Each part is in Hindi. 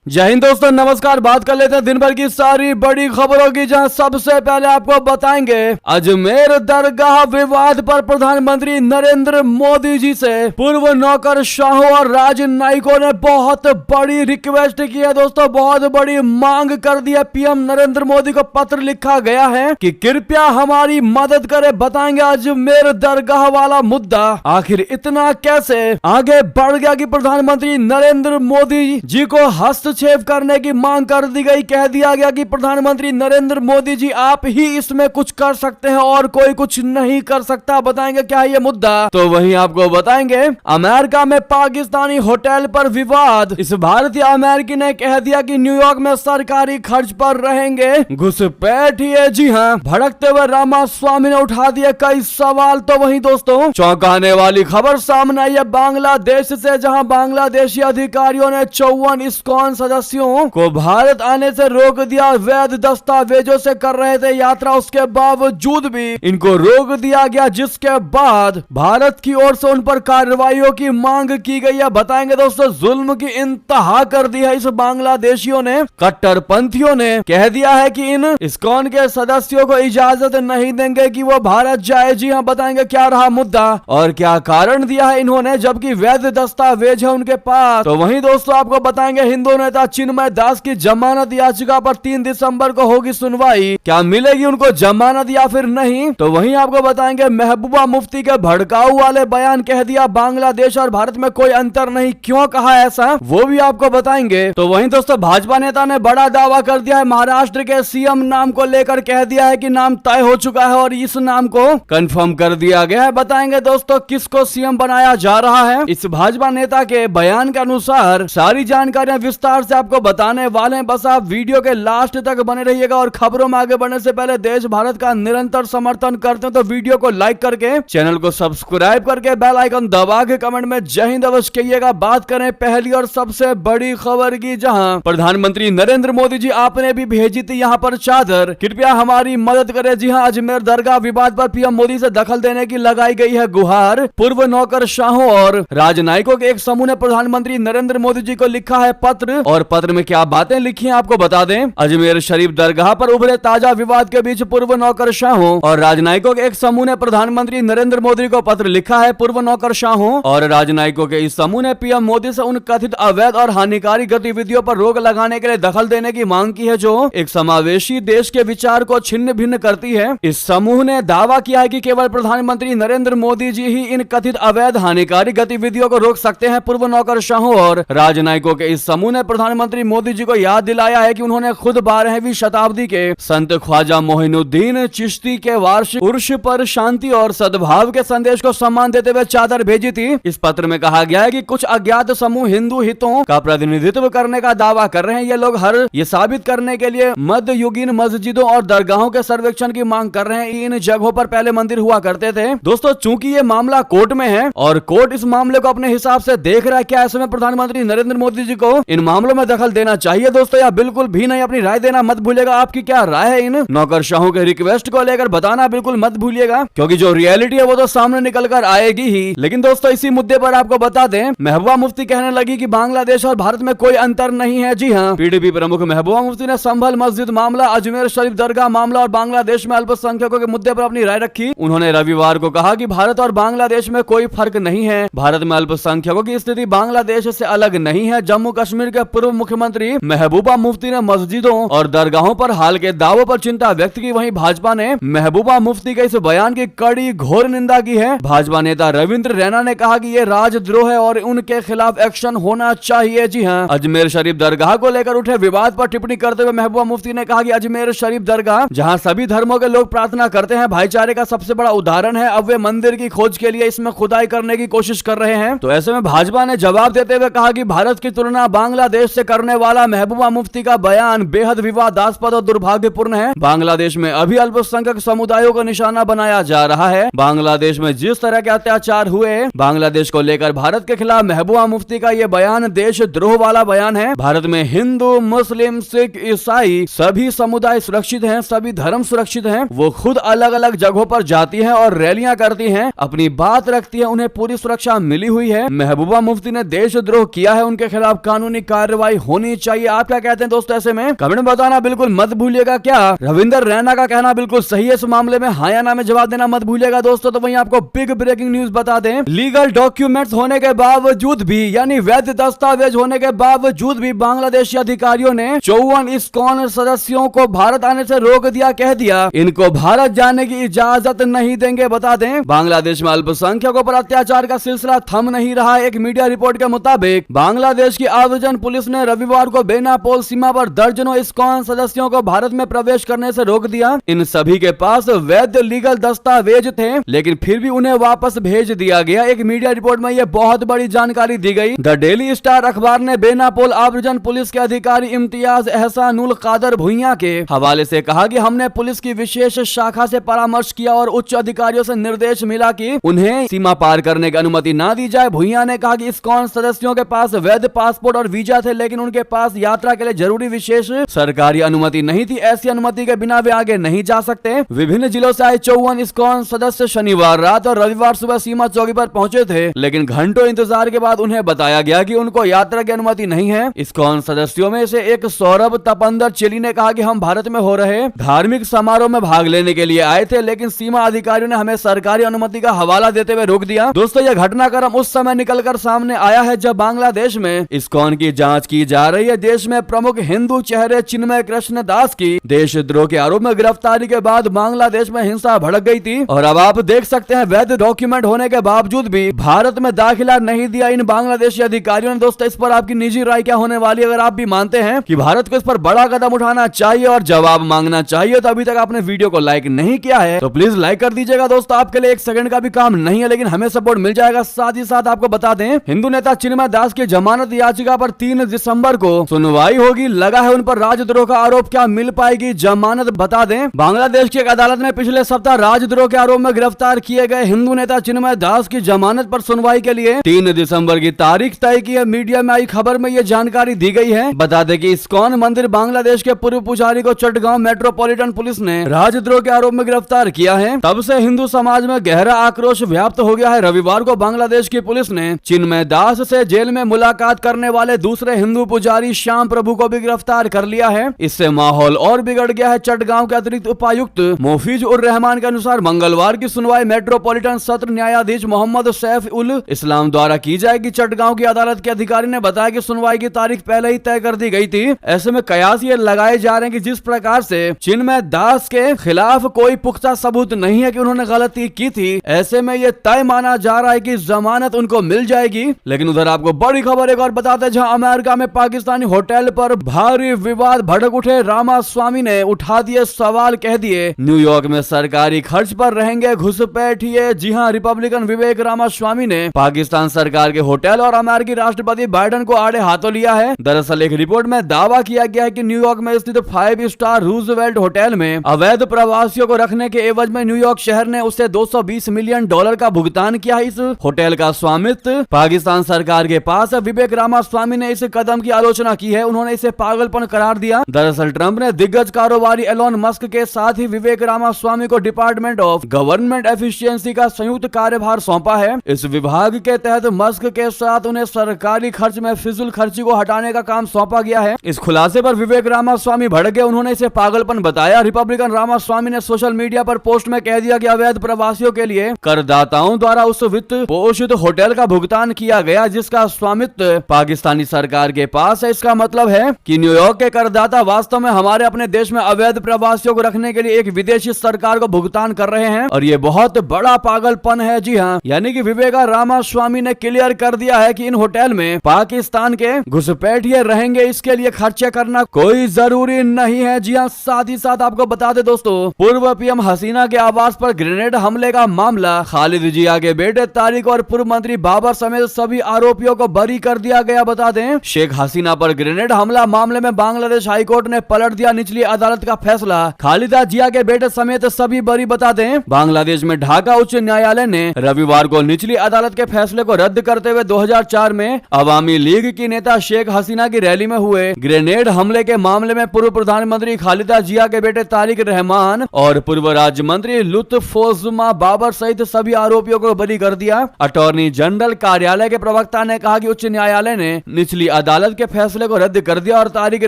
जय हिंद दोस्तों, नमस्कार। बात कर लेते हैं दिन भर की सारी बड़ी खबरों की, जहां सबसे पहले आपको बताएंगे अजमेर दरगाह विवाद पर प्रधानमंत्री नरेंद्र मोदी जी से पूर्व नौकरशाहों और राजनयिकों ने बहुत बड़ी रिक्वेस्ट की है। दोस्तों, बहुत बड़ी मांग कर दी है। पीएम नरेंद्र मोदी को पत्र लिखा गया है कि कृपया हमारी मदद करें। बताएंगे अजमेर दरगाह वाला मुद्दा आखिर इतना कैसे आगे बढ़ गया कि प्रधानमंत्री नरेंद्र मोदी जी को हस्तक्षेप करने की मांग कर दी गई। कह दिया गया कि प्रधानमंत्री नरेंद्र मोदी जी आप ही इसमें कुछ कर सकते हैं और कोई कुछ नहीं कर सकता। बताएंगे क्या है ये मुद्दा। तो वहीं आपको बताएंगे अमेरिका में पाकिस्तानी होटल पर विवाद। इस भारतीय अमेरिकी ने कह दिया कि न्यूयॉर्क में सरकारी खर्च पर रहेंगे घुसपैठ ही है। जी हाँ, भड़कते हुए रामास्वामी ने उठा दिए कई सवाल। तो वहीं दोस्तों, चौंकाने वाली खबर सामने आई है बांग्लादेश से, जहां बांग्लादेशी अधिकारियों ने 54 इस्कॉन सदस्यों को भारत आने से रोक दिया। वैध दस्तावेजों से कर रहे थे यात्रा, उसके बावजूद भी इनको रोक दिया गया, जिसके बाद भारत की ओर से उन पर कार्रवाइयों की मांग की गई है। बताएंगे दोस्तों, जुल्म की इंतहा कर दी है इस बांग्लादेशियों ने। कट्टरपंथियों ने कह दिया है कि इन इस्कॉन के सदस्यों को इजाजत नहीं देंगे कि वो भारत जाए। जी हाँ, बताएंगे क्या रहा मुद्दा और क्या कारण दिया है इन्होंने, जबकि वैध दस्तावेज है उनके पास। तो वहीं दोस्तों आपको बताएंगे हिंदू नेता चिन्मय दास की जमानत याचिका पर 3 दिसंबर को होगी सुनवाई। क्या मिलेगी उनको जमानत या फिर नहीं। तो वहीं आपको बताएंगे महबूबा मुफ्ती के भड़काऊ वाले बयान। कह दिया बांग्लादेश और भारत में कोई अंतर नहीं। क्यों कहा ऐसा, वो भी आपको बताएंगे। तो वहीं दोस्तों, भाजपा नेता ने बड़ा दावा कर दिया है महाराष्ट्र के सीएम नाम को लेकर। कह दिया है कि नाम तय हो चुका है और इस नाम को कंफर्म कर दिया गया है। बताएंगे दोस्तों किसको सीएम बनाया जा रहा है। इस भाजपा नेता के बयान के अनुसार सारी जानकारियां विस्तार से आपको बताने वाले हैं। बस आप वीडियो के लास्ट तक बने रहिएगा। और खबरों में आगे बढ़ने से पहले देश भारत का निरंतर समर्थन करते हैं तो वीडियो को लाइक करके, चैनल को सब्सक्राइब करके, बेल आइकन दबा के कमेंट में जय हिंद अवश्य कहिएगा। बात करें पहली और सबसे बड़ी खबर की, जहां प्रधानमंत्री नरेंद्र मोदी जी आपने भी भेजी थी यहां पर चादर, कृपया हमारी मदद करें। जी हां, अजमेर दरगाह विवाद पर पीएम मोदी से दखल देने की लगाई गई है गुहार। पूर्व नौकरशाहों और राजनयिकों के एक समूह ने प्रधानमंत्री नरेंद्र मोदी जी को लिखा है पत्र। और पत्र में क्या बातें लिखी हैं आपको बता दें। अजमेर शरीफ दरगाह पर उभरे ताजा विवाद के बीच पूर्व नौकरशाहों और राजनयिकों के एक समूह ने प्रधानमंत्री नरेंद्र मोदी को पत्र लिखा है। पूर्व नौकरशाहों और राजनयिकों के इस समूह ने पीएम मोदी से उन कथित अवैध और हानिकारी गतिविधियों पर रोक लगाने के लिए दखल देने की मांग की है, जो एक समावेशी देश के विचार को छिन्न भिन्न करती है। इस समूह ने दावा किया है कि केवल प्रधानमंत्री नरेंद्र मोदी जी ही इन कथित अवैध हानिकारी गतिविधियों को रोक सकते हैं। पूर्व नौकरशाहों और राजनयिकों के इस समूह ने प्रधानमंत्री मोदी जी को याद दिलाया है कि उन्होंने खुद 12वीं शताब्दी के संत ख्वाजा मोइनुद्दीन चिश्ती के वार्षिक उर्स पर शांति और सद्भाव के संदेश को सम्मान देते हुए चादर भेजी थी। इस पत्र में कहा गया है कि कुछ अज्ञात समूह हिंदू हितों का प्रतिनिधित्व करने का दावा कर रहे हैं। ये लोग ये साबित करने के लिए मध्ययुगीन मस्जिदों और दरगाहों के सर्वेक्षण की मांग कर रहे हैं। इन जगहों पर पहले मंदिर हुआ करते थे। दोस्तों, चूंकि ये मामला कोर्ट में है और कोर्ट इस मामले को अपने हिसाब से देख रहा है, क्या ऐसे में प्रधानमंत्री नरेंद्र मोदी जी को इन मामलों में दखल देना चाहिए दोस्तों, या बिल्कुल भी नहीं। अपनी राय देना मत भूलिएगा। आपकी क्या राय है इन नौकरशाहों के रिक्वेस्ट को लेकर, बताना बिल्कुल मत भूलिएगा, क्योंकि जो रियलिटी है वो तो सामने निकल कर आएगी ही। लेकिन दोस्तों, इसी मुद्दे पर आपको बता दें, महबूबा मुफ्ती कहने लगी कि बांग्लादेश और भारत में कोई अंतर नहीं है। जी हाँ, पीडीपी प्रमुख महबूबा मुफ्ती ने संभल मस्जिद मामला, अजमेर शरीफ दरगाह मामला और बांग्लादेश में अल्पसंख्यकों के मुद्दे पर अपनी राय रखी। उन्होंने रविवार को कहा कि भारत और बांग्लादेश में कोई फर्क नहीं है। भारत में अल्पसंख्यकों की स्थिति बांग्लादेश से अलग नहीं है। जम्मू कश्मीर के पूर्व मुख्यमंत्री महबूबा मुफ्ती ने मस्जिदों और दरगाहों पर हाल के दावों पर चिंता व्यक्त की। वहीं भाजपा ने महबूबा मुफ्ती के इस बयान की कड़ी घोर निंदा की है। भाजपा नेता रविंद्र रैना ने कहा कि ये राजद्रोह है और उनके खिलाफ एक्शन होना चाहिए। जी हां, अजमेर शरीफ दरगाह को लेकर उठे विवाद पर टिप्पणी करते हुए महबूबा मुफ्ती ने कहा कि अजमेर शरीफ दरगाह, जहां सभी धर्मों के लोग प्रार्थना करते हैं, भाईचारे का सबसे बड़ा उदाहरण है। अब वे मंदिर की खोज के लिए इसमें खुदाई करने की कोशिश कर रहे हैं। तो ऐसे में भाजपा ने जवाब देते हुए कहा कि भारत की तुलना बांग्लादेश से करने वाला महबूबा मुफ्ती का बयान बेहद विवादास्पद और दुर्भाग्यपूर्ण है। बांग्लादेश में अभी अल्पसंख्यक समुदायों को निशाना बनाया जा रहा है। बांग्लादेश में जिस तरह के अत्याचार हुए, बांग्लादेश को लेकर भारत के खिलाफ महबूबा मुफ्ती का ये बयान देशद्रोह वाला बयान है। भारत में हिंदू, मुस्लिम, सिख, ईसाई सभी समुदाय सुरक्षित हैं, सभी धर्म सुरक्षित हैं। वो खुद अलग अलग जगहों पर जाती हैं और रैलियां करती हैं, अपनी बात रखती हैं, उन्हें पूरी सुरक्षा मिली हुई है। महबूबा मुफ्ती ने देशद्रोह किया है, उनके खिलाफ कानूनी कार्रवाई कार्रवाई होनी चाहिए। आप क्या कहते हैं दोस्तों? ऐसे में कमेंट में बताना बिल्कुल मत भूलिएगा। क्या रविंदर रैना का कहना बिल्कुल सही है इस मामले में? हाँ या ना में जवाब देना मत भूलिएगा दोस्तों। तो वहीं आपको बिग ब्रेकिंग न्यूज बता दें, लीगल डॉक्यूमेंट्स होने के बावजूद भी, यानी वैध दस्तावेज होने के बावजूद भी बांग्लादेशी अधिकारियों ने 54 इस्कॉन सदस्यों को भारत आने से रोक दिया। कह दिया इनको भारत जाने की इजाजत नहीं देंगे। बता दें, बांग्लादेश में अल्पसंख्यकों पर अत्याचार का सिलसिला थम नहीं रहा। एक मीडिया रिपोर्ट के मुताबिक बांग्लादेश की आव्रजन पुलिस ने रविवार को बेनापोल सीमा पर दर्जनों इस्कॉन सदस्यों को भारत में प्रवेश करने से रोक दिया। इन सभी के पास वैध लीगल दस्तावेज थे, लेकिन फिर भी उन्हें वापस भेज दिया गया। एक मीडिया रिपोर्ट में यह बहुत बड़ी जानकारी दी गई। द डेली स्टार अखबार ने बेनापोल आव्रजन पुलिस के अधिकारी इम्तियाज एहसानुल कादर भुइया के हवाले से कहा कि हमने पुलिस की विशेष शाखा से परामर्श किया और उच्च अधिकारियों से निर्देश मिला कि उन्हें सीमा पार करने की अनुमति ना दी जाए। भुइया ने कहा कि इस्कॉन सदस्यों के पास वैध पासपोर्ट और वीजा थे, लेकिन उनके पास यात्रा के लिए जरूरी विशेष सरकारी अनुमति नहीं थी। ऐसी अनुमति के बिना वे आगे नहीं जा सकते। विभिन्न जिलों से आए 54 इस्कॉन सदस्य शनिवार रात और रविवार सुबह सीमा चौकी पर पहुंचे थे, लेकिन घंटों इंतजार के बाद उन्हें बताया गया कि उनको यात्रा की अनुमति नहीं है। इस्कॉन सदस्यों में से एक सौरभ तपंदर चिली ने कहा कि हम भारत में हो रहे धार्मिक समारोह में भाग लेने के लिए आए थे, लेकिन सीमा अधिकारियों ने हमें सरकारी अनुमति का हवाला देते हुए रोक दिया। दोस्तों, यह घटनाक्रम उस समय निकलकर सामने आया है जब बांग्लादेश में इस्कॉन की जांच की जा रही है। देश में प्रमुख हिंदू चेहरे चिन्मय कृष्ण दास की देशद्रोह के आरोप में गिरफ्तारी के बाद बांग्लादेश में हिंसा भड़क गई थी और अब आप देख सकते हैं वैध डॉक्यूमेंट होने के बावजूद भी भारत में दाखिला नहीं दिया इन बांग्लादेशी अधिकारियों ने। दोस्तों, इस पर आपकी निजी राय क्या होने वाली है? अगर आप भी मानते हैं कि भारत को इस पर बड़ा कदम उठाना चाहिए और जवाब मांगना चाहिए, तो अभी तक आपने वीडियो को लाइक नहीं किया है तो प्लीज लाइक कर दीजिएगा। दोस्तों, आपके लिए 1 सेकंड का भी काम नहीं है, लेकिन हमें सपोर्ट मिल जाएगा। साथ ही साथ आपको बता दें, हिंदू नेता चिन्मय दास की जमानत याचिका पर 3 दिसंबर को सुनवाई होगी। लगा है उन पर राजद्रोह का आरोप। क्या मिल पाएगी जमानत? बता दें, बांग्लादेश की एक अदालत ने पिछले सप्ताह राजद्रोह के आरोप में गिरफ्तार किए गए हिंदू नेता चिन्मय दास की जमानत पर सुनवाई के लिए 3 दिसंबर की तारीख तय की है। मीडिया में आई खबर में यह जानकारी दी गई है। बता दें कि इस्कॉन मंदिर बांग्लादेश के पूर्व पुजारी को चटगांव मेट्रोपॉलिटन पुलिस ने राजद्रोह के आरोप में गिरफ्तार किया है। तब से हिंदू समाज में गहरा आक्रोश व्याप्त हो गया है। रविवार को बांग्लादेश की पुलिस ने चिन्मय दास से जेल में मुलाकात करने वाले दूसरे हिंदू पुजारी श्याम प्रभु को भी गिरफ्तार कर लिया है। इससे माहौल और बिगड़ गया है। चटगांव के अतिरिक्त उपायुक्त मोफीज उर रहमान के अनुसार मंगलवार की सुनवाई मेट्रोपॉलिटन सत्र न्यायाधीश मोहम्मद सैफ उल इस्लाम द्वारा की जाएगी। चटगांव की अदालत के अधिकारी ने बताया कि सुनवाई की तारीख पहले ही तय कर दी गई थी। ऐसे में कयास ये लगाए जा रहे हैं कि जिस प्रकार से चिन्मय दास के खिलाफ कोई पुख्ता सबूत नहीं है कि उन्होंने गलती की थी, ऐसे में ये तय माना जा रहा है कि जमानत उनको मिल जाएगी। लेकिन उधर आपको बड़ी खबर एक और बताते हैं, जहां अमेरिका में पाकिस्तानी होटल पर भारी विवाद भड़क उठे। रामास्वामी ने उठा दिए सवाल, कह दिए न्यूयॉर्क में सरकारी खर्च पर रहेंगे घुसपैठिए। जी हां, रिपब्लिकन विवेक रामास्वामी ने पाकिस्तान सरकार के होटल और अमेरिकी राष्ट्रपति बाइडेन को आड़े हाथों लिया है। दरअसल एक रिपोर्ट में दावा किया गया है कि न्यूयॉर्क में स्थित 5 स्टार रूजवेल्ट होटल में अवैध प्रवासियों को रखने के एवज में न्यूयॉर्क शहर ने उसे $220 मिलियन का भुगतान किया है। इस होटल का स्वामित्व पाकिस्तान सरकार के पास है। विवेक रामास्वामी ने इस कदम की आलोचना की है। उन्होंने इसे पागलपन करार दिया। दरअसल ट्रंप ने दिग्गज कारोबारी एलोन मस्क के साथ ही विवेक रामास्वामी को डिपार्टमेंट ऑफ गवर्नमेंट एफिशिएंसी का संयुक्त कार्यभार सौंपा है। इस विभाग के तहत मस्क के साथ उन्हें सरकारी खर्च में फिजूल खर्ची को हटाने का काम सौंपा गया है। इस खुलासे पर विवेक रामास्वामी भड़क गए। उन्होंने इसे पागलपन बताया। रिपब्लिकन रामास्वामी ने सोशल मीडिया पर पोस्ट में कह दिया कि अवैध प्रवासियों के लिए करदाताओं द्वारा उस वित्त पोषित होटल का भुगतान किया गया जिसका स्वामित्व पाकिस्तानी सरकार के पास है। इसका मतलब है कि न्यूयॉर्क के करदाता वास्तव में हमारे अपने देश में अवैध प्रवासियों को रखने के लिए एक विदेशी सरकार को भुगतान कर रहे हैं और ये बहुत बड़ा पागलपन है। जी हाँ, यानी कि विवेक रामास्वामी ने क्लियर कर दिया है कि इन होटल में पाकिस्तान के घुसपैठिए रहेंगे, इसके लिए खर्चे करना कोई जरूरी नहीं है। जी हाँ, साथ ही साथ आपको बता दें दोस्तों, पूर्व पीएम हसीना के आवास पर ग्रेनेड हमले का मामला खालिद जिया के बेटे तारिक और पूर्व मंत्री बाबर समेत सभी आरोपियों को बरी कर दिया गया। बता दें, शेख हसीना पर ग्रेनेड हमला मामले में बांग्लादेश हाईकोर्ट ने पलट दिया निचली अदालत का फैसला। खालिदा जिया के बेटे समेत सभी बरी। बता दें, बांग्लादेश में ढाका उच्च न्यायालय ने रविवार को निचली अदालत के फैसले को रद्द करते हुए 2004 में अवामी लीग की नेता शेख हसीना की रैली में हुए ग्रेनेड हमले के मामले में पूर्व प्रधानमंत्री खालिदा जिया के बेटे तारिक रहमान और पूर्व राज्य मंत्री लुत्फोजुमा बाबर सहित सभी आरोपियों को बरी कर दिया। अटॉर्नी जनरल कार्यालय के प्रवक्ता ने कहा कि उच्च न्यायालय ने निचली अदालत के फैसले को रद्द कर दिया और तारिक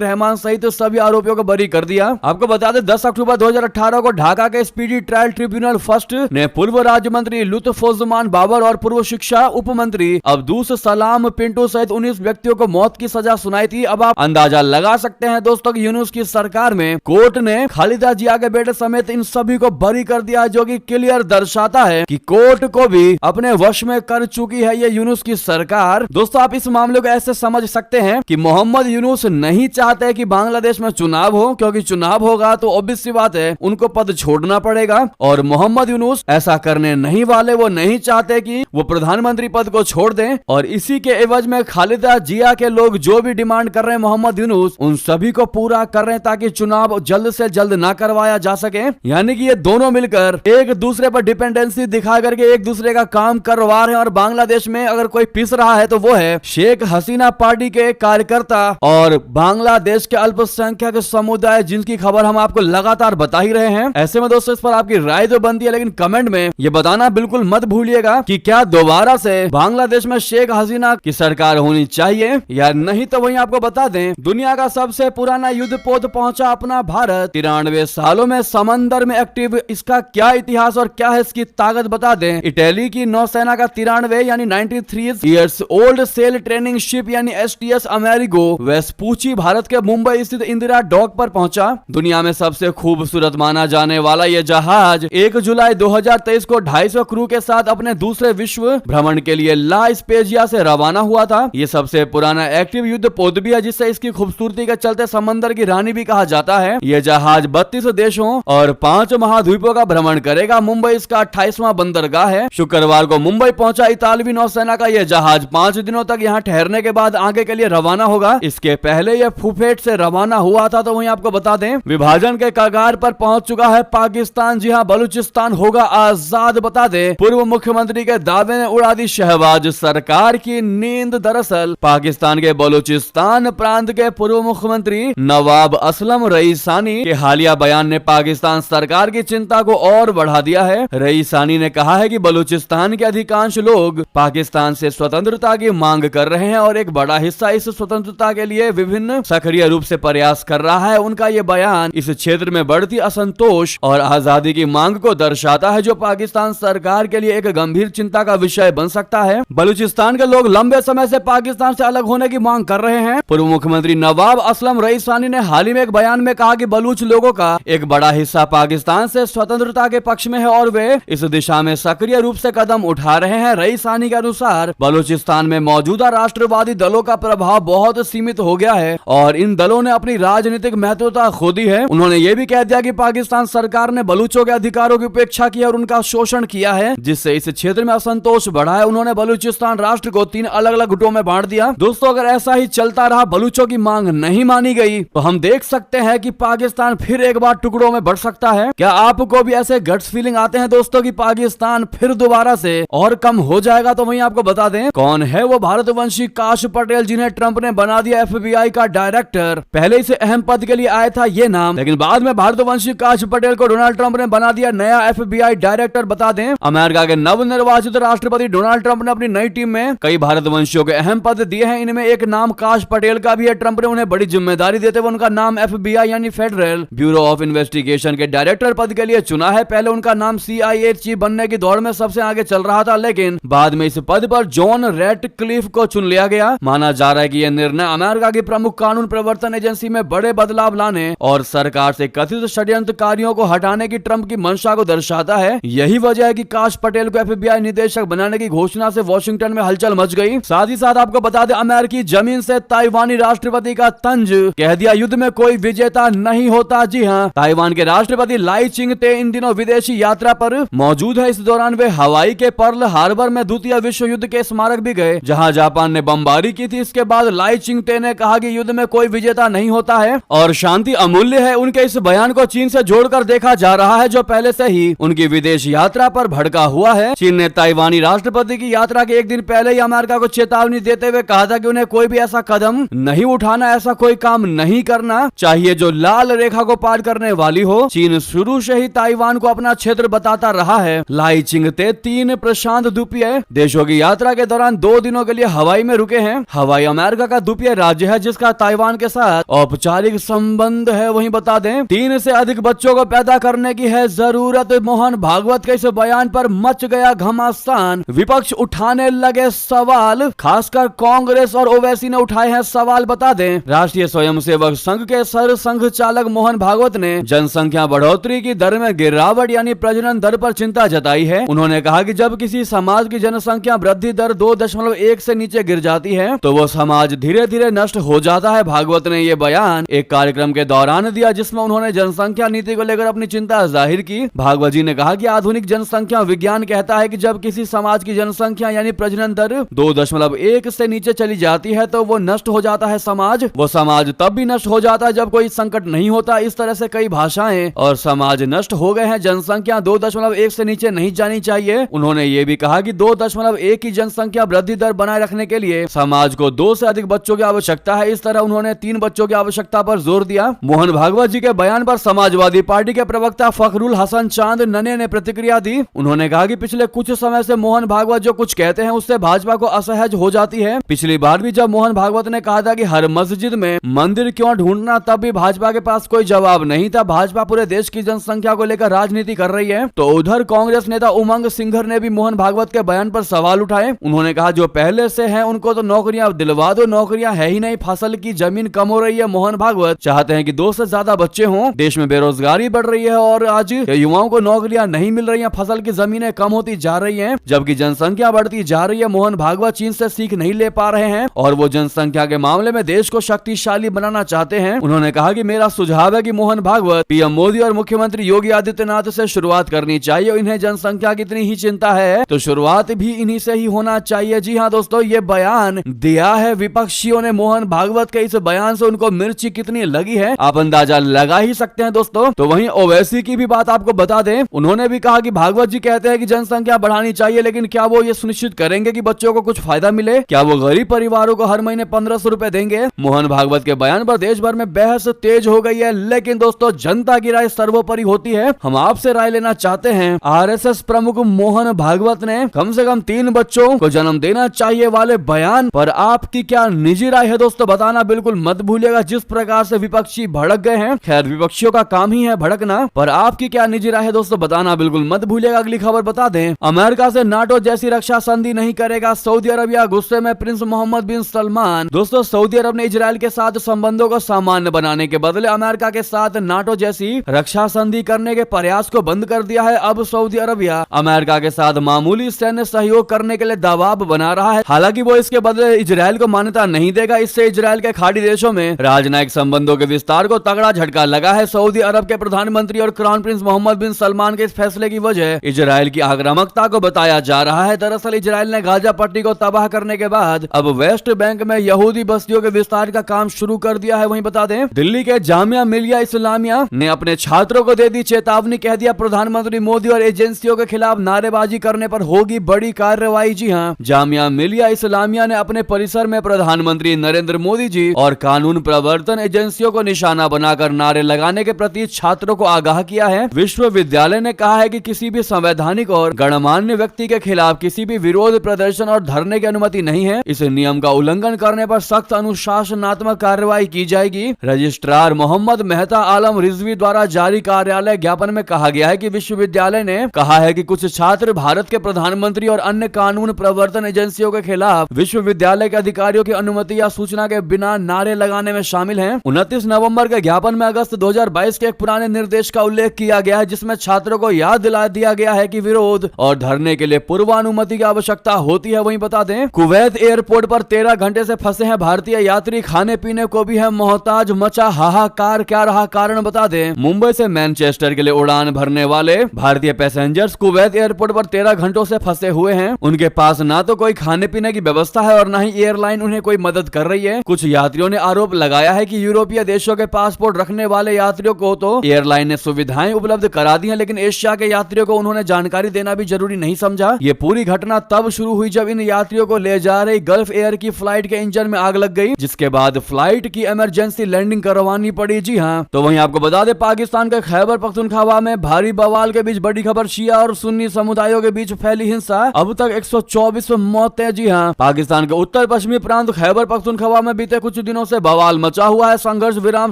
रहमान सहित सभी आरोपियों को बरी कर दिया। आपको बता दें 10 अक्टूबर 2018 को ढाका के स्पीडी ट्रायल ट्रिब्यूनल फर्स्ट ने पूर्व राज्य मंत्री लुत्फुज्जमान बाबर और पूर्व शिक्षा उप मंत्री अब्दुस सलाम पिंटू सहित 19 व्यक्तियों को मौत की सजा सुनाई थी। अब आप अंदाजा लगा सकते हैं दोस्तों कि यूनुस की सरकार में कोर्ट ने खालिदा जिया के बेटे समेत इन सभी को बरी कर दिया, जो कि क्लियर दर्शाता है कि कोर्ट को भी अपने वश में कर चुकी है ये यूनुस की सरकार। दोस्तों आप इस मामले को ऐसे समझ सकते हैं कि मोहम्मद यूनुस नहीं चाहते कि बांग्लादेश में चुनाव हो, क्योंकि चुनाव होगा तो ऑब्वियस सी बात है उनको पद छोड़ना पड़ेगा और मोहम्मद यूनुस ऐसा करने नहीं वाले। वो नहीं चाहते कि वो प्रधानमंत्री पद को छोड़ दें और इसी के एवज में खालिदा जिया के लोग जो भी डिमांड कर रहे हैं मोहम्मद यूनुस उन सभी को पूरा कर रहे हैं ताकि चुनाव जल्द से जल्द ना करवाया जा सके। यानी कि ये दोनों मिलकर एक दूसरे पर डिपेंडेंसी दिखा करके एक दूसरे का काम करवा रहे हैं और बांग्लादेश में अगर कोई पिस रहा है तो वो है शेख हसीना पार्टी के कार्यकर्ता और बांग्लादेश के अल्पसंख्यक समुदाय, जिनकी खबर हम आपको लगातार बता ही रहे हैं। ऐसे में दोस्तों इस पर आपकी राय तो बनती है, लेकिन कमेंट में ये बताना बिल्कुल मत भूलिएगा कि क्या दोबारा से बांग्लादेश में शेख हसीना की सरकार होनी चाहिए या नहीं। तो वहीं आपको बता दें दुनिया का सबसे पुराना युद्ध पोत पहुंचा अपना भारत 93 सालों में समंदर में एक्टिव। इसका क्या इतिहास और क्या है इसकी ताकत बता दें। इटली की नौसेना का 93 यानी 93 years old sail training ship यानी STS अमेरिगो वेस्पूची भारत के मुंबई स्थित इंदिरा डॉक पर पहुंचा। दुनिया में सबसे खूबसूरत माना जाने वाला यह जहाज 1 जुलाई 2023 को 250 क्रू के साथ अपने दूसरे विश्व भ्रमण के लिए ला स्पेजिया से रवाना हुआ था। ये सबसे पुराना एक्टिव युद्ध पोत भी है, जिससे इसकी खूबसूरती के चलते समंदर की रानी भी कहा जाता है। यह जहाज 32 देशों और 5 महाद्वीपों का भ्रमण करेगा। मुंबई इसका 28वां बंदरगाह है। शुक्रवार को मुंबई पहुंचा इतालवी नौसेना का यह जहाज 5 दिनों तक यहाँ ठहरने के बाद आगे के लिए रवाना होगा। इसके पहले यह फुफेट से रवाना हुआ था। तो वहीं आपको बता दें विभाजन के कगार पर पहुंच चुका है पाकिस्तान। जी हाँ, बलूचिस्तान होगा आजाद। बता दें पूर्व मुख्यमंत्री के दावे ने उड़ा दी शहबाज सरकार की नींद। दरअसल पाकिस्तान के बलूचिस्तान प्रांत के पूर्व मुख्यमंत्री नवाब असलम रईसानी के हालिया बयान ने पाकिस्तान सरकार की चिंता को और बढ़ा दिया है। रईसानी ने कहा है कि बलूचिस्तान के अधिकांश लोग पाकिस्तान से स्वतंत्रता की मांग कर रहे हैं और एक बड़ा हिस्सा इस स्वतंत्रता के लिए विभिन्न सक्रिय रूप से प्रयास कर रहा है। उनका ये बयान इस क्षेत्र में बढ़ती असंतोष और आजादी की मांग को दर्शाता है, जो पाकिस्तान सरकार के लिए एक गंभीर चिंता का विषय बन सकता है। बलूचिस्तान के लोग लंबे समय से पाकिस्तान से अलग होने की मांग कर रहे हैं। पूर्व मुख्यमंत्री नवाब असलम रईसानी ने हाल ही में एक बयान में कहा कि बलूच लोगों का एक बड़ा हिस्सा पाकिस्तान से स्वतंत्रता के पक्ष में है और वे इस दिशा में सक्रिय रूप से कदम उठा रहे हैं। रईसानी के अनुसार बलूचिस्तान में मौजूदा राष्ट्रवादी दलों का प्रभाव बहुत सीमित हो गया है और इन दलों ने अपनी राजनीतिक महत्वता खो दी है। उन्होंने ये भी कह दिया कि पाकिस्तान सरकार ने बलूचों के अधिकारों की उपेक्षा की और उनका शोषण किया है, जिससे इस क्षेत्र में असंतोष बढ़ा है। उन्होंने बलूचिस्तान राष्ट्र को 3 अलग अलग गुटों में बांट दिया। दोस्तों अगर ऐसा ही चलता रहा, बलूचों की मांग नहीं मानी गई, तो हम देख सकते हैं कि पाकिस्तान फिर एक बार टुकड़ों में बढ़ सकता है। क्या आपको भी ऐसे गट्स फीलिंग आते हैं दोस्तों कि पाकिस्तान फिर दोबारा से और कम हो जाएगा? तो वहीं आपको बता दें कौन है वो भारतवंशी काश पटेल जिन्हें ट्रंप ने बना दिया FBI का डायरेक्टर। पहले इसे अहम पद के लिए आया था ये नाम, लेकिन बाद में भारतवंशी काश पटेल को डोनाल्ड ट्रंप ने बना दिया नया FBI डायरेक्टर। बता दें अमेरिका के नवनिर्वाचित राष्ट्रपति डोनाल्ड ट्रंप ने अपनी नई टीम में कई भारतवंशियों के अहम पद दिए हैं। इनमें एक नाम काश पटेल का भी है। ट्रंप ने उन्हें बड़ी जिम्मेदारी देते हुए उनका नाम FBI यानी फेडरल ब्यूरो ऑफ इन्वेस्टिगेशन के डायरेक्टर पद के लिए चुना है। पहले उनका नाम CIA चीफ बनने की दौड़ में सबसे आगे चल रहा था, लेकिन बाद में इस पद पर जॉन रैटक्लिफ को चुन लिया गया। माना जा रहा है कि यह निर्णय अमेरिका की प्रमुख कानून प्रवर्तन एजेंसी में बड़े बदलाव लाने और सरकार से कथित षड्यंत्रकारियों को हटाने की ट्रंप की मंशा को दर्शाता है। यही वजह है कि काश पटेल को FBI निदेशक बनाने की घोषणा से वॉशिंगटन में हलचल मच गई। साथ ही साथ आपको बता दें अमेरिकी जमीन से ताइवानी राष्ट्रपति का तंज कह दिया, युद्ध में कोई विजेता नहीं होता। जी हाँ, ताइवान के राष्ट्रपति लाई चिंग-ते इन दिनों विदेशी यात्रा पर मौजूद है। इस दौरान वे हवाई के पर्ल हार्बर में द्वितीय विश्व युद्ध के स्मारक भी गए, जहां जापान ने बमबारी की थी। इसके बाद लाई चिंग-ते ने कहा कि युद्ध में कोई विजेता नहीं होता है और शांति अमूल्य है। उनके इस बयान को चीन से जोड़कर देखा जा रहा है, जो पहले से ही उनकी विदेश यात्रा पर भड़का हुआ है। चीन ने ताइवानी राष्ट्रपति की यात्रा के एक दिन पहले ही अमेरिका को चेतावनी देते हुए कहा था कि उन्हें कोई भी ऐसा कदम नहीं उठाना, ऐसा कोई काम नहीं करना चाहिए जो लाल रेखा को पार करने वाली हो। चीन शुरू से ही ताइवान को अपना क्षेत्र बताता रहा है। लाई चिंग-ते 3 प्रशांत द्वीपीय देशों की यात्रा के दौरान 2 दिनों के लिए हवाई में रुके हैं। हवाई भाई अमेरिका का द्वीपीय राज्य है जिसका ताइवान के साथ औपचारिक संबंध है। वहीं बता दें 3 से अधिक बच्चों को पैदा करने की है जरूरत। मोहन भागवत के इस बयान पर मच गया घमासान, विपक्ष उठाने लगे सवाल, खासकर कांग्रेस और ओवैसी ने उठाए हैं सवाल। बता दें राष्ट्रीय स्वयंसेवक संघ के सर संघ चालक मोहन भागवत ने जनसंख्या बढ़ोतरी की दर में गिरावट यानी प्रजनन दर पर चिंता जताई है। उन्होंने कहा कि जब किसी समाज की जनसंख्या वृद्धि दर 2.1 से नीचे गिर जाती है तो वो समाज धीरे धीरे नष्ट हो जाता है। भागवत ने ये बयान एक कार्यक्रम के दौरान दिया जिसमें उन्होंने जनसंख्या नीति को लेकर अपनी चिंता जाहिर की। भागवत जी ने कहा कि आधुनिक जनसंख्या विज्ञान कहता है कि जब किसी समाज की जनसंख्या यानी प्रजनन दर 2.1 से नीचे चली जाती है तो वो नष्ट हो जाता है समाज। वो समाज तब भी नष्ट हो जाता है जब कोई संकट नहीं होता। इस तरह से कई भाषाएं और समाज नष्ट हो गए हैं। जनसंख्या 2.1 से नीचे नहीं जानी चाहिए। उन्होंने ये भी कहा कि 2.1 की जनसंख्या वृद्धि दर बनाए रखने के लिए समाज को 2 से अधिक बच्चों की आवश्यकता है। इस तरह उन्होंने 3 बच्चों की आवश्यकता पर जोर दिया। मोहन भागवत जी के बयान पर समाजवादी पार्टी के प्रवक्ता फखरुल हसन चांद नने ने प्रतिक्रिया दी। उन्होंने कहा कि पिछले कुछ समय से मोहन भागवत जो कुछ कहते हैं उससे भाजपा को असहज हो जाती है। पिछली बार भी जब मोहन भागवत ने कहा था कि हर मस्जिद में मंदिर क्यों ढूंढना, तब भी भाजपा के पास कोई जवाब नहीं था। भाजपा पूरे देश की जनसंख्या को लेकर राजनीति कर रही है। तो उधर कांग्रेस नेता उमंग सिंघर ने भी मोहन भागवत के बयान पर सवाल उठाए। उन्होंने कहा जो पहले से हैं उनको तो नौकरियां दिलवा दो, नौकरियां है ही नहीं, फसल की जमीन कम हो रही है। मोहन भागवत चाहते हैं कि 2 से ज्यादा बच्चे हों, देश में बेरोजगारी बढ़ रही है और आज युवाओं को नौकरियां नहीं मिल रही हैं, फसल की जमीनें कम होती जा रही हैं, जबकि जनसंख्या बढ़ती जा रही है। मोहन भागवत चीन से सीख नहीं ले पा रहे हैं और वो जनसंख्या के मामले में देश को शक्तिशाली बनाना चाहते हैं। उन्होंने कहा कि मेरा सुझाव है कि मोहन भागवत पीएम मोदी और मुख्यमंत्री योगी आदित्यनाथ से शुरुआत करनी चाहिए। इन्हें जनसंख्या की इतनी ही चिंता है तो शुरुआत भी इन्हीं से ही होना चाहिए। जी हाँ दोस्तों, ये बयान दिया है विपक्षियों ने। मोहन भागवत के इस बयान से उनको मिर्ची कितनी लगी है आप अंदाजा लगा ही सकते हैं दोस्तों। तो वहीं ओवैसी की भी बात आपको बता दें, उन्होंने भी कहा कि भागवत जी कहते हैं कि जनसंख्या बढ़ानी चाहिए, लेकिन क्या वो ये सुनिश्चित करेंगे कि बच्चों को कुछ फायदा मिले? क्या वो गरीब परिवारों को हर महीने 1500 रुपए देंगे? मोहन भागवत के बयान पर देश भर में बहस तेज हो गई है, लेकिन दोस्तों जनता की राय सर्वोपरि होती है। हम आपसे राय लेना चाहते हैं। आरएसएस प्रमुख मोहन भागवत ने कम से कम 3 बच्चों को जन्म देना चाहिए वाले बयान पर आपकी क्या निजी राय है दोस्तों, बताना बिल्कुल मत भूलिएगा। जिस प्रकार से विपक्षी भड़क गए हैं, खैर विपक्षियों का काम ही है भड़कना, पर आपकी क्या निजी राय है दोस्तों, बताना बिल्कुल मत भूलिएगा। अगली खबर बता दें, अमेरिका से नाटो जैसी रक्षा संधि नहीं करेगा सऊदी अरबिया, गुस्से में प्रिंस मोहम्मद बिन सलमान। दोस्तों सऊदी अरब ने इजराइल के साथ संबंधों को सामान्य बनाने के बदले अमेरिका के साथ नाटो जैसी रक्षा संधि करने के प्रयास को बंद कर दिया है। अब सऊदी अरबिया अमेरिका के साथ मामूली सैन्य सहयोग करने के लिए दबाव बना रहा है। हालांकि वो इसके बदले इजराइल को मान्यता नहीं देगा। इससे इजराइल के खाड़ी देशों में राजनयिक संबंधों के विस्तार को तगड़ा झटका लगा है। सऊदी अरब के प्रधानमंत्री और क्राउन प्रिंस मोहम्मद बिन सलमान के इस फैसले की वजह इजराइल की आक्रामकता को बताया जा रहा है। दरअसल इजराइल ने गाजा पट्टी को तबाह करने के बाद अब वेस्ट बैंक में यहूदी बस्तियों के विस्तार का काम शुरू कर दिया है। वहीं बता दें, दिल्ली के जामिया मिलिया इस्लामिया ने अपने छात्रों को दे दी चेतावनी, कह दिया प्रधानमंत्री मोदी और एजेंसियों के खिलाफ नारेबाजी करने पर होगी बड़ी कार्रवाई। जी हाँ, जामिया मिलिया इस्लामिया ने अपने परिसर में प्रधानमंत्री नरेंद्र मोदी जी और कानून प्रवर्तन एजेंसियों को निशाना बनाकर नारे लगाने के प्रति छात्रों को आगाह किया है। विश्वविद्यालय ने कहा है कि किसी भी संवैधानिक और गणमान्य व्यक्ति के खिलाफ किसी भी विरोध प्रदर्शन और धरने की अनुमति नहीं है। इस नियम का उल्लंघन करने पर सख्त अनुशासनात्मक कार्रवाई की जाएगी। रजिस्ट्रार मोहम्मद मेहता आलम रिजवी द्वारा जारी कार्यालय ज्ञापन में कहा गया है कि विश्वविद्यालय ने कहा है कि कुछ छात्र भारत के प्रधानमंत्री और अन्य कानून प्रवर्तन एजेंसियों के खिलाफ विश्वविद्यालय के अधिकारियों की अनुमति या सूचना के बिना नारे लगाने में शामिल हैं। 29 नवंबर के ज्ञापन में अगस्त 2022 के एक पुराने निर्देश का उल्लेख किया गया है जिसमें छात्रों को याद दिला दिया गया है कि विरोध और धरने के लिए पूर्वानुमति की आवश्यकता होती है। वहीं बता दें, कुवैत एयरपोर्ट पर 13 घंटे से फंसे हैं भारतीय यात्री, खाने पीने को भी है मोहताज, मचा हाहाकार। क्या रहा कारण बता दें, मुंबई से मैनचेस्टर के लिए उड़ान भरने वाले भारतीय पैसेंजर्स कुवैत एयरपोर्ट पर 13 घंटों से फंसे हुए हैं। उनके पास ना तो कोई खाने पीने की व्यवस्था है और ना ही एयरलाइन उन्हें कोई मदद कर रही है। कुछ यात्रियों ने आरोप लगाया है कि यूरोपीय देशों के पासपोर्ट रखने वाले यात्रियों को तो एयरलाइन ने सुविधाएं उपलब्ध करा दी हैं, लेकिन एशिया के यात्रियों को उन्होंने जानकारी देना भी जरूरी नहीं समझा। ये पूरी घटना तब शुरू हुई जब इन यात्रियों को ले जा रही गल्फ एयर की फ्लाइट के इंजन में आग लग गई, जिसके बाद फ्लाइट की इमरजेंसी लैंडिंग करवानी पड़ी। जी हाँ, तो वहीं आपको बता दें, पाकिस्तान के खैबर पख्तूनख्वा में भारी बवाल के बीच बड़ी खबर, शिया और सुन्नी समुदायों के बीच फैली हिंसा, अब तक 124 मौतें। जी हाँ, पाकिस्तान के उत्तर पश्चिमी पश्चिमी प्रांत खैबर पख्तूनख्वा में बीते कुछ दिनों से बवाल मचा हुआ है। संघर्ष विराम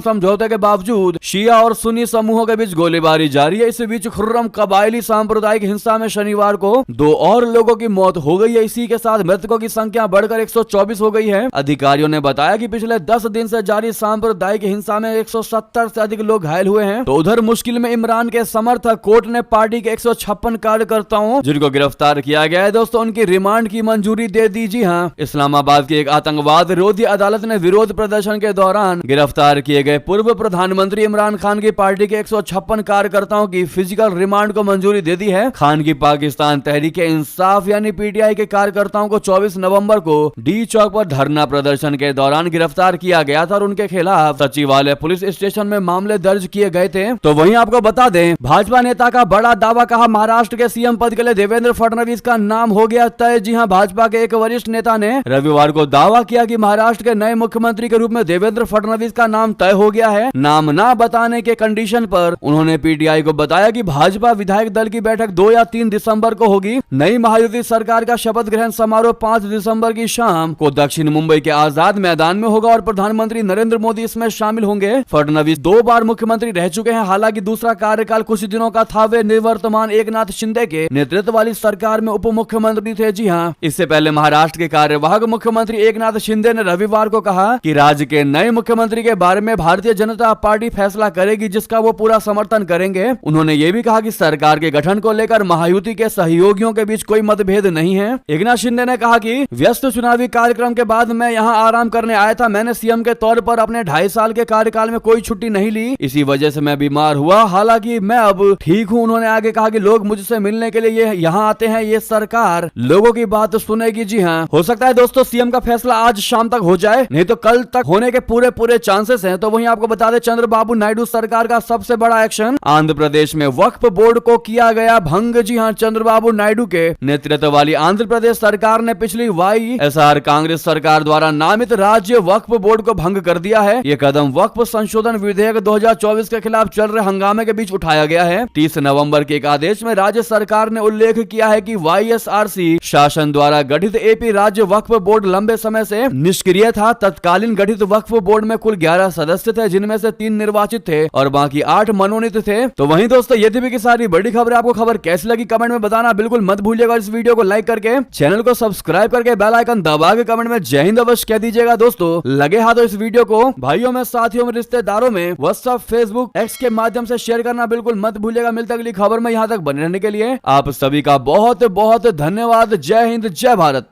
समझौते के बावजूद शिया और सुन्नी समूहों के बीच गोलीबारी जारी है। इस बीच खुर्रम कबायली सांप्रदायिक हिंसा में शनिवार को 2 और लोगों की मौत हो गई है। इसी के साथ मृतकों की संख्या बढ़कर 124 हो गई है। अधिकारियों ने बताया कि पिछले 10 दिन से जारी सांप्रदायिक हिंसा में 170 से अधिक लोग घायल हुए हैं। तो उधर मुश्किल में इमरान के समर्थक कोर्ट ने पार्टी के 156 कार्यकर्ताओं जिनको गिरफ्तार किया गया है दोस्तों, उनकी रिमांड की मंजूरी दे दी। जी हाँ, इस्लामाबाद की एक आतंकवाद विरोधी अदालत ने विरोध प्रदर्शन के दौरान गिरफ्तार किए गए पूर्व प्रधानमंत्री इमरान खान की पार्टी के 156 कार्यकर्ताओं की फिजिकल रिमांड को मंजूरी दे दी है। खान की पाकिस्तान तहरीक इंसाफ यानी पीटीआई के कार्यकर्ताओं को 24 नवंबर को डी चौक पर धरना प्रदर्शन के दौरान गिरफ्तार किया गया था और उनके खिलाफ सचिवालय पुलिस स्टेशन में मामले दर्ज किए गए थे। तो वहीं आपको बता दें, भाजपा नेता का बड़ा दावा, कहा महाराष्ट्र के सीएम पद के लिए देवेंद्र फडणवीस का नाम हो गया तय। जी हां, भाजपा के एक वरिष्ठ नेता ने रविवार को दावा किया कि महाराष्ट्र के नए मुख्यमंत्री के रूप में देवेंद्र फडणवीस का नाम तय हो गया है। नाम ना बताने के कंडीशन पर उन्होंने पीटीआई को बताया कि भाजपा विधायक दल की बैठक 2 या 3 दिसंबर को होगी। नई महायुति सरकार का शपथ ग्रहण समारोह 5 दिसंबर की शाम को दक्षिण मुंबई के आजाद मैदान में होगा और प्रधानमंत्री नरेंद्र मोदी इसमें शामिल होंगे। फडणवीस 2 बार मुख्यमंत्री रह चुके हैं। हालांकि दूसरा कार्यकाल कुछ दिनों का था। वे निवर्तमान एकनाथ शिंदे के नेतृत्व वाली सरकार में उप मुख्यमंत्री थे। जी हाँ, इससे पहले महाराष्ट्र के कार्यवाहक मुख्यमंत्री एकनाथ शिंदे ने रविवार को कहा कि राज्य के नए मुख्यमंत्री के बारे में भारतीय जनता पार्टी फैसला करेगी, जिसका वो पूरा समर्थन करेंगे। उन्होंने ये भी कहा कि सरकार के गठन को लेकर महायुति के सहयोगियों के बीच कोई मतभेद नहीं है। एकनाथ शिंदे ने कहा कि व्यस्त चुनावी कार्यक्रम के बाद मैं यहाँ आराम करने आया था। मैंने सीएम के तौर पर अपने 2.5 साल के कार्यकाल में कोई छुट्टी नहीं ली। इसी वजह से मैं बीमार हुआ। हालांकि मैं अब ठीक हूँ। उन्होंने आगे कहा कि लोग मुझसे मिलने के लिए यहाँ आते हैं। ये सरकार लोगों की बात सुनेगी। जी हाँ, हो सकता है दोस्तों सीएम का फैसला आज शाम तक हो जाए, नहीं तो कल तक होने के पूरे चांसेस हैं। तो वहीं आपको बता दें, चंद्रबाबू नायडू सरकार का सबसे बड़ा एक्शन, आंध्र प्रदेश में वक्फ बोर्ड को किया गया भंग। जी हां, चंद्रबाबू नायडू के नेतृत्व वाली आंध्र प्रदेश सरकार ने पिछली वाईएसआर कांग्रेस सरकार द्वारा नामित राज्य वक्फ बोर्ड को भंग कर दिया है। यह कदम वक्फ संशोधन विधेयक 2024 के खिलाफ चल रहे हंगामे के बीच उठाया गया है। 30 नवंबर के एक आदेश में राज्य सरकार ने उल्लेख किया है कि वाईएसआरसी शासन द्वारा गठित एपी राज्य वक्फ बोर्ड लंबे समय से निष्क्रिय था। तत्कालीन गठित वक्फ बोर्ड में कुल 11 सदस्य थे, जिनमें से 3 निर्वाचित थे और बाकी 8 मनोनीत थे। तो वहीं दोस्तों, ये थी की सारी बड़ी खबर। आपको खबर कैसी लगी कमेंट में बताना बिल्कुल मत भूलिएगा। इस वीडियो को लाइक करके चैनल को सब्सक्राइब करके बेल आइकन दबा के कमेंट में जय हिंद अवश्य कह दीजिएगा। दोस्तों, लगे हाथों इस वीडियो को भाइयों में, साथियों में, रिश्तेदारों में व्हाट्सएप, फेसबुक, एक्स के माध्यम से शेयर करना बिल्कुल मत भूलिएगा। मिलता अगली खबर में यहाँ तक बने रहने के लिए आप सभी का बहुत बहुत धन्यवाद। जय हिंद, जय भारत।